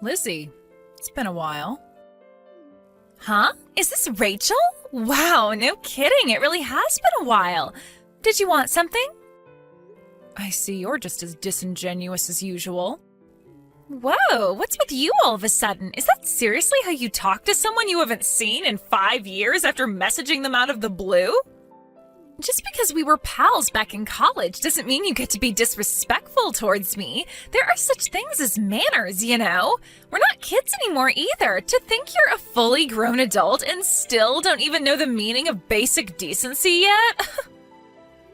Lizzie, it's been a while. Huh? Is this Rachel? Wow, no kidding. It really has been a while. Did you want something? I see you're just as disingenuous as usual. Whoa, what's with you all of a sudden? Is that seriously how you talk to someone you haven't seen in 5 years after messaging them out of the blue? Just because we were pals back in college doesn't mean you get to be disrespectful towards me. There are such things as manners, you know? We're not kids anymore either. To think you're a fully grown adult and still don't even know the meaning of basic decency yet?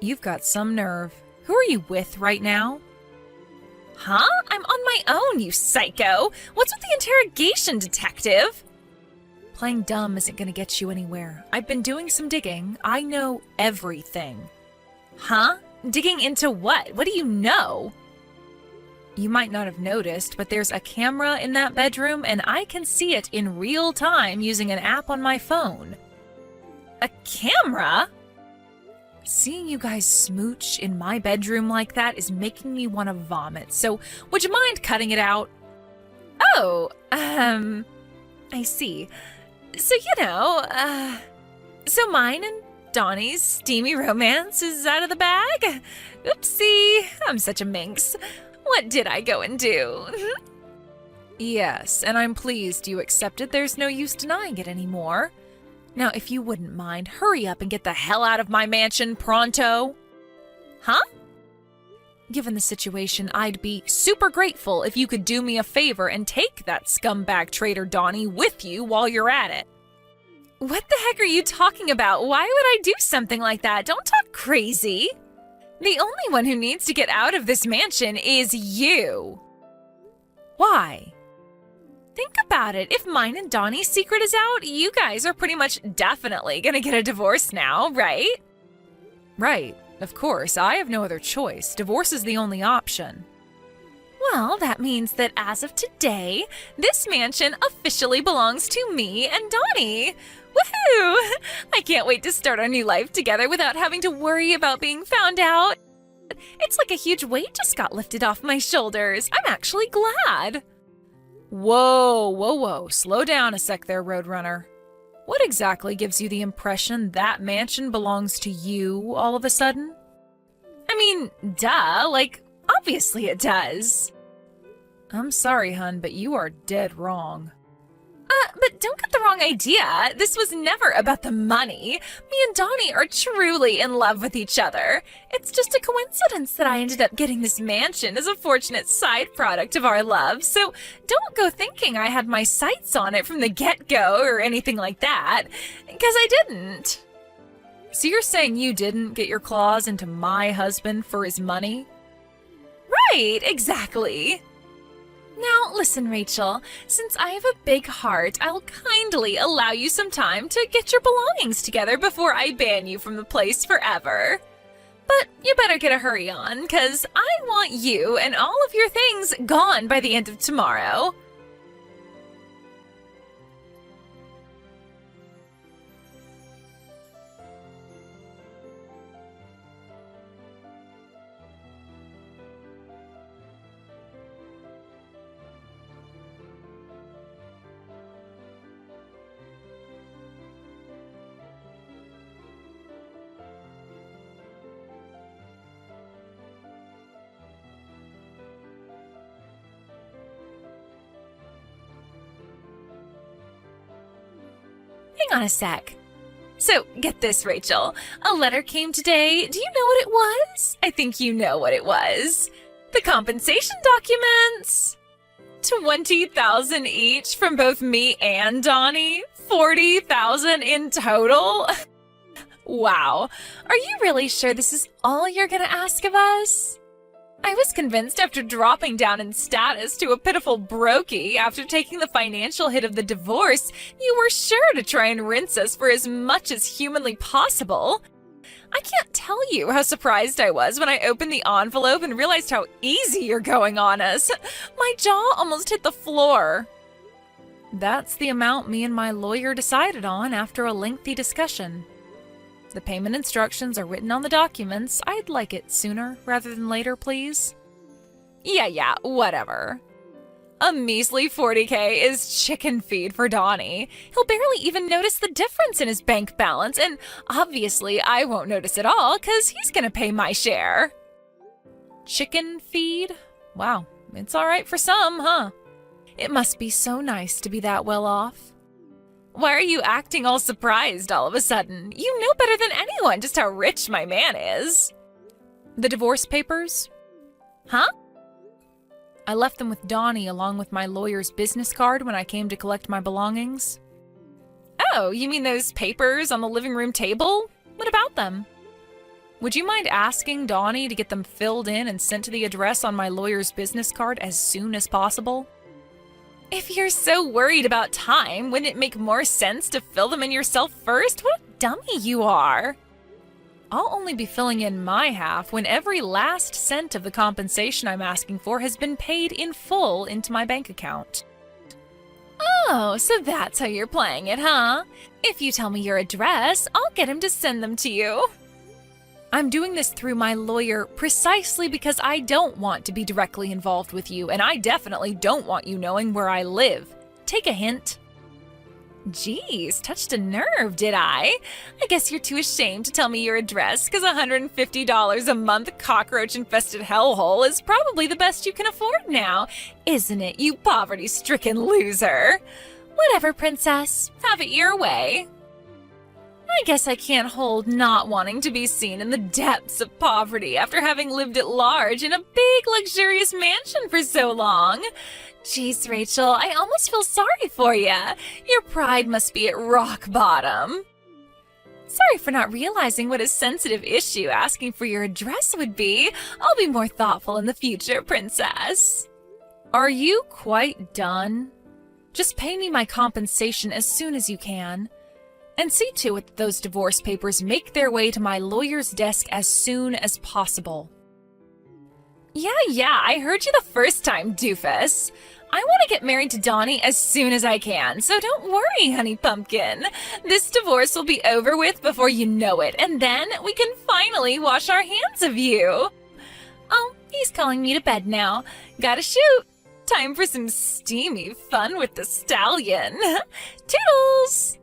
You've got some nerve. Who are you with right now? Huh? I'm on my own, you psycho. What's with the interrogation, detective? Playing dumb isn't going to get you anywhere. I've been doing some digging. I know everything. Huh? Digging into what? What do you know? You might not have noticed, but there's a camera in that bedroom and I can see it in real time using an app on my phone. A camera? Seeing you guys smooch in my bedroom like that is making me want to vomit, so would you mind cutting it out? Oh, I see. So, so mine and Donnie's steamy romance is out of the bag? Oopsie, I'm such a minx. What did I go and do? Yes, and I'm pleased you accepted. There's no use denying it anymore. Now, if you wouldn't mind, hurry up and get the hell out of my mansion pronto. Huh? Given the situation, I'd be super grateful if you could do me a favor and take that scumbag traitor Donnie with you while you're at it. What the heck are you talking about? Why would I do something like that? Don't talk crazy. The only one who needs to get out of this mansion is you. Why? Think about it. If mine and Donnie's secret is out, you guys are pretty much definitely gonna get a divorce now, right? Right. Of course, I have no other choice. Divorce is the only option. Well, that means that as of today, this mansion officially belongs to me and Donnie. Woohoo! I can't wait to start our new life together without having to worry about being found out. It's like a huge weight just got lifted off my shoulders. I'm actually glad. Whoa. Slow down a sec there, Roadrunner. What exactly gives you the impression that mansion belongs to you all of a sudden? I mean, duh, like, obviously it does. I'm sorry, hun, but you are dead wrong. But don't get the wrong idea. This was never about the money. Me and Donnie are truly in love with each other. It's just a coincidence that I ended up getting this mansion as a fortunate side product of our love, so don't go thinking I had my sights on it from the get-go or anything like that, because I didn't. So you're saying you didn't get your claws into my husband for his money? Right, exactly. Now, listen, Rachel, since I have a big heart, I'll kindly allow you some time to get your belongings together before I ban you from the place forever. But you better get a hurry on, because I want you and all of your things gone by the end of tomorrow. Hang on a sec. So, get this, Rachel. A letter came today. Do you know what it was? I think you know what it was. The compensation documents. 20,000 each from both me and Donnie. 40,000 in total. Wow. Are you really sure this is all you're gonna ask of us? I was convinced after dropping down in status to a pitiful brokey after taking the financial hit of the divorce, you were sure to try and rinse us for as much as humanly possible. I can't tell you how surprised I was when I opened the envelope and realized how easy you're going on us. My jaw almost hit the floor. That's the amount me and my lawyer decided on after a lengthy discussion. The payment instructions are written on the documents. I'd like it sooner rather than later, please. Yeah, whatever. A measly 40K is chicken feed for Donnie. He'll barely even notice the difference in his bank balance, and obviously I won't notice at all because he's gonna pay my share. Chicken feed? Wow, it's all right for some, huh? It must be so nice to be that well off. Why are you acting all surprised all of a sudden? You know better than anyone just how rich my man is. The divorce papers? Huh? I left them with Donnie along with my lawyer's business card when I came to collect my belongings. Oh, you mean those papers on the living room table? What about them? Would you mind asking Donnie to get them filled in and sent to the address on my lawyer's business card as soon as possible? If you're so worried about time, wouldn't it make more sense to fill them in yourself first? What a dummy you are! I'll only be filling in my half when every last cent of the compensation I'm asking for has been paid in full into my bank account. Oh, so that's how you're playing it, huh? If you tell me your address, I'll get him to send them to you. I'm doing this through my lawyer precisely because I don't want to be directly involved with you, and I definitely don't want you knowing where I live. Take a hint. Geez, touched a nerve, did I? I guess you're too ashamed to tell me your address because $150 a month cockroach-infested hellhole is probably the best you can afford now, isn't it, you poverty-stricken loser? Whatever, princess. Have it your way. I guess I can't hold not wanting to be seen in the depths of poverty after having lived at large in a big, luxurious mansion for so long. Jeez, Rachel, I almost feel sorry for you. Your pride must be at rock bottom. Sorry for not realizing what a sensitive issue asking for your address would be. I'll be more thoughtful in the future, princess. Are you quite done? Just pay me my compensation as soon as you can. And see to it that those divorce papers make their way to my lawyer's desk as soon as possible. Yeah, I heard you the first time, doofus. I want to get married to Donnie as soon as I can, so don't worry, honey pumpkin. This divorce will be over with before you know it, and then we can finally wash our hands of you. Oh, he's calling me to bed now. Gotta shoot. Time for some steamy fun with the stallion. Toodles!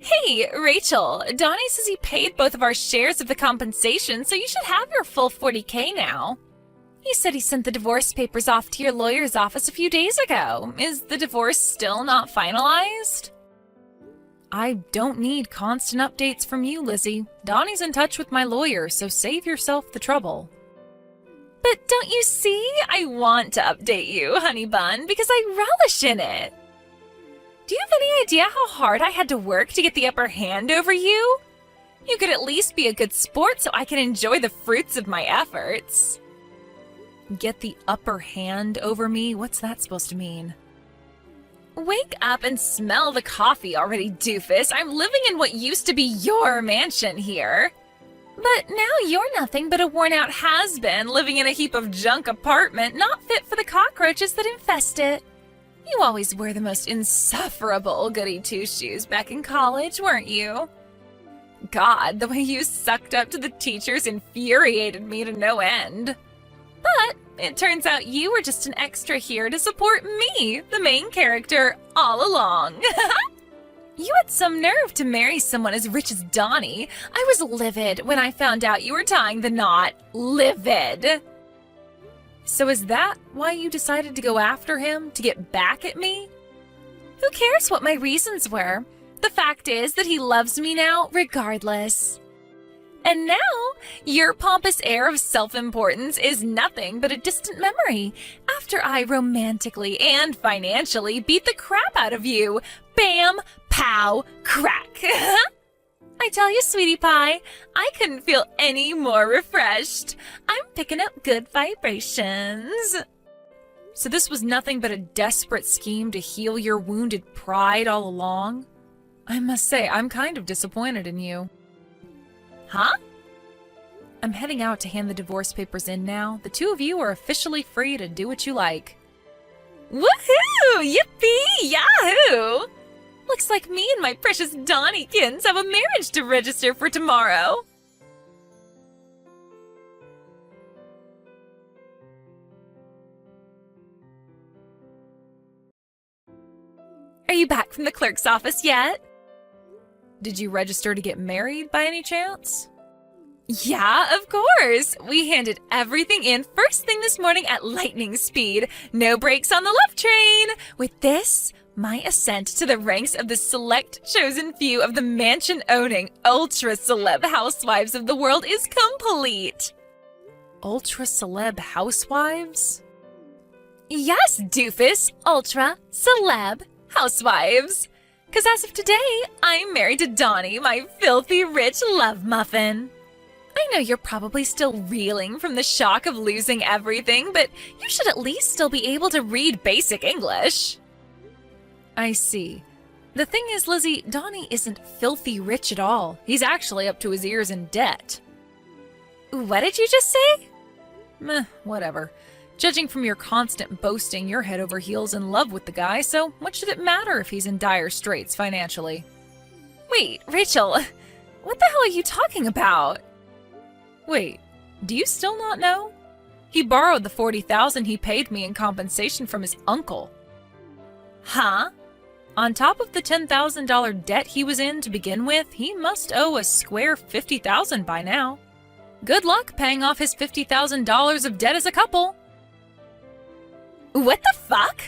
Hey, Rachel, Donnie says he paid both of our shares of the compensation, so you should have your full 40K now. He said he sent the divorce papers off to your lawyer's office a few days ago. Is the divorce still not finalized? I don't need constant updates from you, Lizzie. Donnie's in touch with my lawyer, so save yourself the trouble. But don't you see? I want to update you, honey bun, because I relish in it. Do you have any idea how hard I had to work to get the upper hand over you? You could at least be a good sport so I can enjoy the fruits of my efforts. Get the upper hand over me? What's that supposed to mean? Wake up and smell the coffee already, doofus. I'm living in what used to be your mansion here. But now you're nothing but a worn-out has-been living in a heap of junk apartment not fit for the cockroaches that infest it. You always were the most insufferable goody-two-shoes back in college, weren't you? God, the way you sucked up to the teachers infuriated me to no end. But it turns out you were just an extra here to support me, the main character, all along. You had some nerve to marry someone as rich as Donnie. I was livid when I found out you were tying the knot. Livid. So is that why you decided to go after him, to get back at me? Who cares what my reasons were? The fact is that he loves me now, regardless. And now, your pompous air of self-importance is nothing but a distant memory after I romantically and financially beat the crap out of you. Bam, pow, crack. I tell you, sweetie pie, I couldn't feel any more refreshed. I'm picking up good vibrations. So this was nothing but a desperate scheme to heal your wounded pride all along? I must say, I'm kind of disappointed in you. Huh? I'm heading out to hand the divorce papers in now. The two of you are officially free to do what you like. Woohoo! Yippee! Yahoo! Looks like me and my precious Donnykins have a marriage to register for tomorrow. Are you back from the clerk's office yet? Did you register to get married by any chance? Yeah, of course. We handed everything in first thing this morning at lightning speed. No brakes on the love train. With this, my ascent to the ranks of the select chosen few of the mansion-owning, ultra-celeb housewives of the world is complete. Ultra-celeb housewives? Yes, doofus. Ultra-celeb housewives. 'Cause as of today, I'm married to Donnie, my filthy rich love muffin. I know you're probably still reeling from the shock of losing everything, but you should at least still be able to read basic English. I see. The thing is, Lizzie, Donnie isn't filthy rich at all. He's actually up to his ears in debt. What did you just say? Meh, whatever. Judging from your constant boasting, you're head over heels in love with the guy, so what should it matter if he's in dire straits financially? Wait, Rachel, what the hell are you talking about? Wait, do you still not know? He borrowed the $40,000 he paid me in compensation from his uncle. Huh? On top of the $10,000 debt he was in to begin with, he must owe a square $50,000 by now. Good luck paying off his $50,000 of debt as a couple. What the fuck?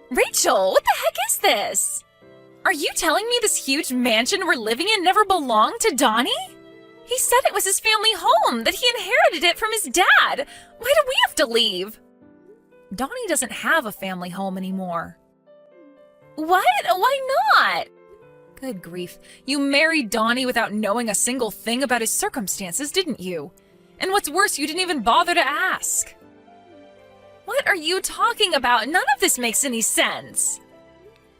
Rachel, what the heck is this? Are you telling me this huge mansion we're living in never belonged to Donnie? He said it was his family home, that he inherited it from his dad. Why do we have to leave? Donnie doesn't have a family home anymore. What? Why not? Good grief. You married Donnie without knowing a single thing about his circumstances, didn't you? And what's worse, you didn't even bother to ask. What are you talking about? None of this makes any sense.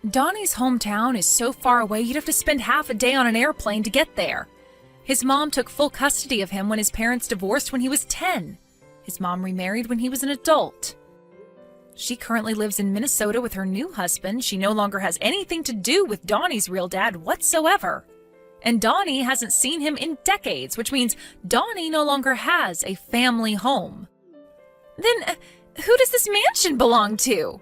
Donnie's hometown is so far away you'd have to spend half a day on an airplane to get there. His mom took full custody of him when his parents divorced when he was 10. His mom remarried when he was an adult. She currently lives in Minnesota with her new husband. She no longer has anything to do with Donnie's real dad whatsoever. And Donnie hasn't seen him in decades, which means Donnie no longer has a family home. Then, who does this mansion belong to?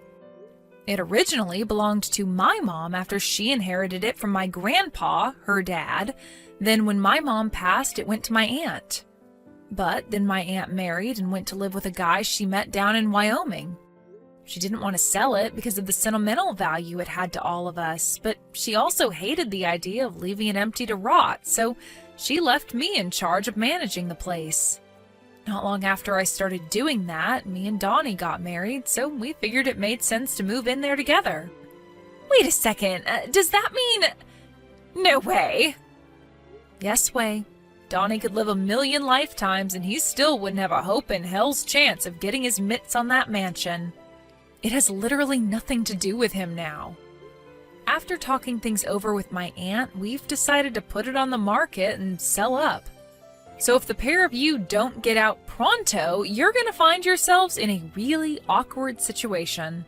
It originally belonged to my mom after she inherited it from my grandpa, her dad. Then when my mom passed, it went to my aunt. But then my aunt married and went to live with a guy she met down in Wyoming. She didn't want to sell it because of the sentimental value it had to all of us, but she also hated the idea of leaving it empty to rot, so she left me in charge of managing the place. Not long after I started doing that, me and Donnie got married, so we figured it made sense to move in there together. Wait a second, does that mean... No way. Yes way. Donnie could live 1,000,000 lifetimes and he still wouldn't have a hope in hell's chance of getting his mitts on that mansion. It has literally nothing to do with him now. After talking things over with my aunt, we've decided to put it on the market and sell up. So if the pair of you don't get out pronto, you're gonna find yourselves in a really awkward situation.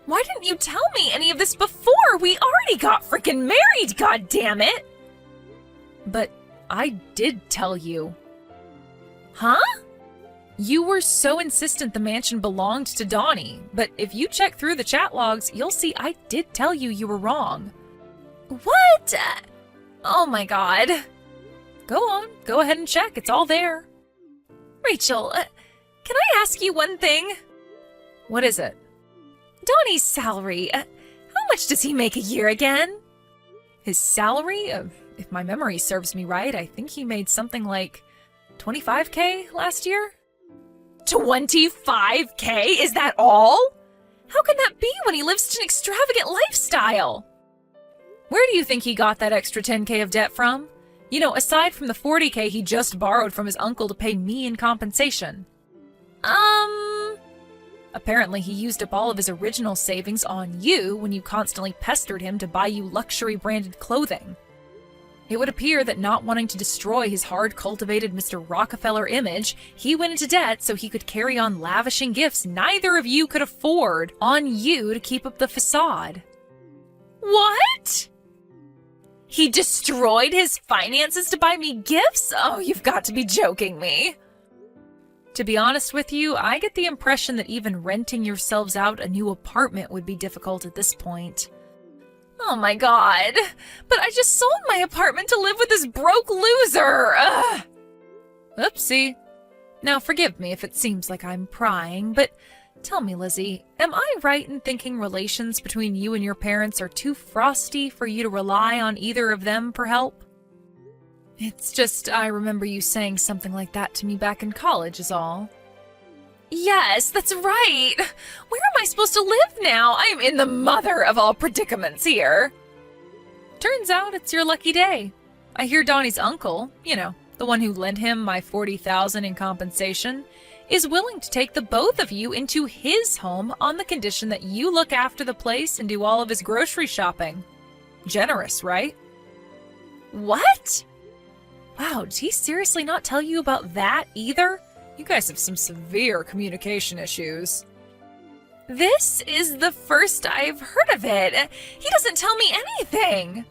Why didn't you tell me any of this before? We already got freaking married, goddammit! But I did tell you. Huh? You were so insistent the mansion belonged to Donnie, but if you check through the chat logs, you'll see I did tell you you were wrong. What? Oh my god. Go on, go ahead and check, it's all there. Rachel, can I ask you one thing? What is it? Donnie's salary, how much does he make a year again? His salary? If my memory serves me right, I think he made something like $25K last year? 25K? Is that all? How can that be when he lives such an extravagant lifestyle? Where do you think he got that extra 10K of debt from? You know, aside from the 40K he just borrowed from his uncle to pay me in compensation. Apparently, he used up all of his original savings on you when you constantly pestered him to buy you luxury branded clothing. It would appear that not wanting to destroy his hard-cultivated Mr. Rockefeller image, he went into debt so he could carry on lavishing gifts neither of you could afford on you to keep up the facade. What? He destroyed his finances to buy me gifts? Oh, you've got to be joking me. To be honest with you, I get the impression that even renting yourselves out a new apartment would be difficult at this point. Oh my god. But I just sold my apartment to live with this broke loser. Ugh. Oopsie. Now forgive me if it seems like I'm prying, but tell me, Lizzie, am I right in thinking relations between you and your parents are too frosty for you to rely on either of them for help? It's just, I remember you saying something like that to me back in college is all. Yes, that's right. Where am I supposed to live now? I'm in the mother of all predicaments here. Turns out it's your lucky day. I hear Donnie's uncle, the one who lent him my $40,000 in compensation, is willing to take the both of you into his home on the condition that you look after the place and do all of his grocery shopping. Generous, right? What? Wow, did he seriously not tell you about that either? You guys have some severe communication issues. This is the first I've heard of it. He doesn't tell me anything.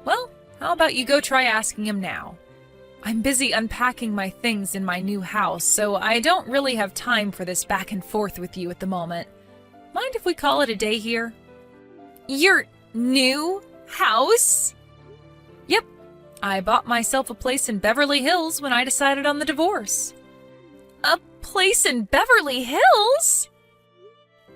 Well, how about you go try asking him now? I'm busy unpacking my things in my new house, so I don't really have time for this back and forth with you at the moment. Mind if we call it a day here? Your new house? Yep. I bought myself a place in Beverly Hills when I decided on the divorce. A place in Beverly Hills?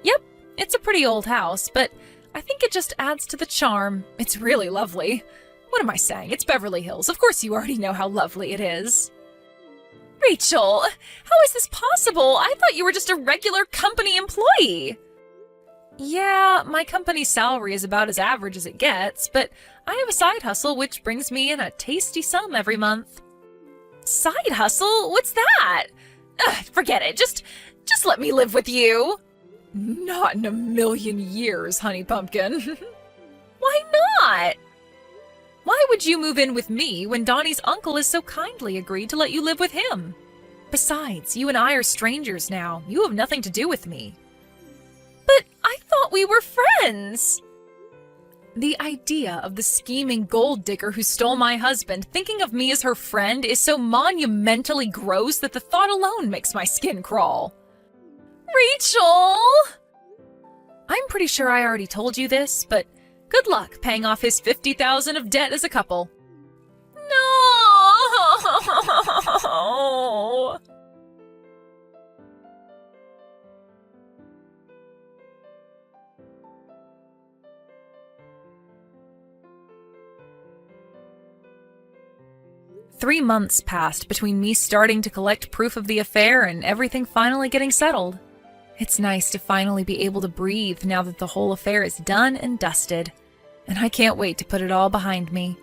Yep, it's a pretty old house, but I think it just adds to the charm. It's really lovely. What am I saying? It's Beverly Hills. Of course you already know how lovely it is. Rachel, how is this possible? I thought you were just a regular company employee. Yeah, my company's salary is about as average as it gets, but I have a side hustle which brings me in a tasty sum every month. Side hustle? What's that? Ugh, forget it. Just let me live with you. Not in a million years, honey pumpkin. Why not? Why would you move in with me when Donnie's uncle has so kindly agreed to let you live with him? Besides, you and I are strangers now. You have nothing to do with me. But I thought we were friends. The idea of the scheming gold digger who stole my husband thinking of me as her friend is so monumentally gross that the thought alone makes my skin crawl. Rachel! I'm pretty sure I already told you this, but good luck paying off his $50,000 of debt as a couple. No! 3 months passed between me starting to collect proof of the affair and everything finally getting settled. It's nice to finally be able to breathe now that the whole affair is done and dusted, and I can't wait to put it all behind me.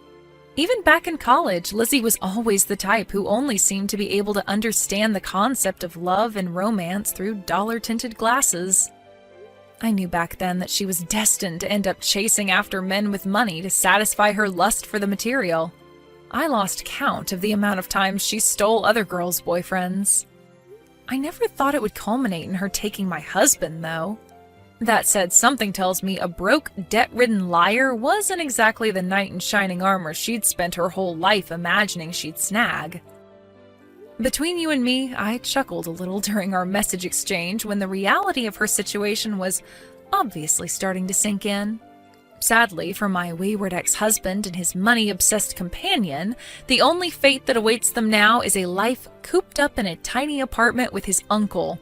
Even back in college, Lizzie was always the type who only seemed to be able to understand the concept of love and romance through dollar-tinted glasses. I knew back then that she was destined to end up chasing after men with money to satisfy her lust for the material. I lost count of the amount of times she stole other girls' boyfriends. I never thought it would culminate in her taking my husband, though. That said, something tells me a broke, debt-ridden liar wasn't exactly the knight in shining armor she'd spent her whole life imagining she'd snag. Between you and me, I chuckled a little during our message exchange when the reality of her situation was obviously starting to sink in. Sadly, for my wayward ex-husband and his money-obsessed companion, the only fate that awaits them now is a life cooped up in a tiny apartment with his uncle,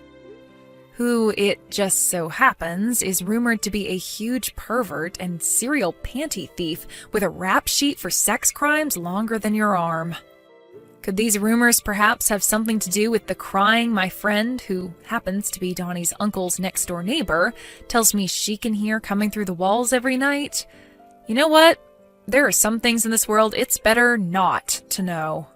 who, it just so happens, is rumored to be a huge pervert and serial panty thief with a rap sheet for sex crimes longer than your arm. Could these rumors perhaps have something to do with the crying my friend, who happens to be Donnie's uncle's next-door neighbor, tells me she can hear coming through the walls every night? You know what? There are some things in this world it's better not to know.